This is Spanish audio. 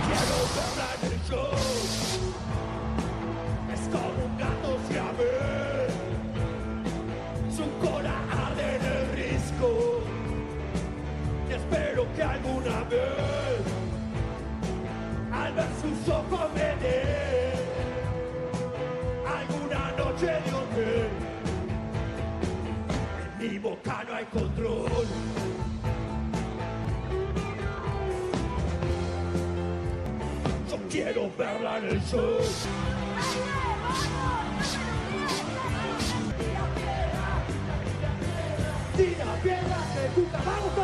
quiero verla en el show. Es como un gato siamés. Su cola arde en el risco. Y espero que alguna vez, al ver sus ojos, me dé alguna noche de hotel. En mi boca no hay control. Yo quiero verla en el show. Tira piedras de puta, vamos.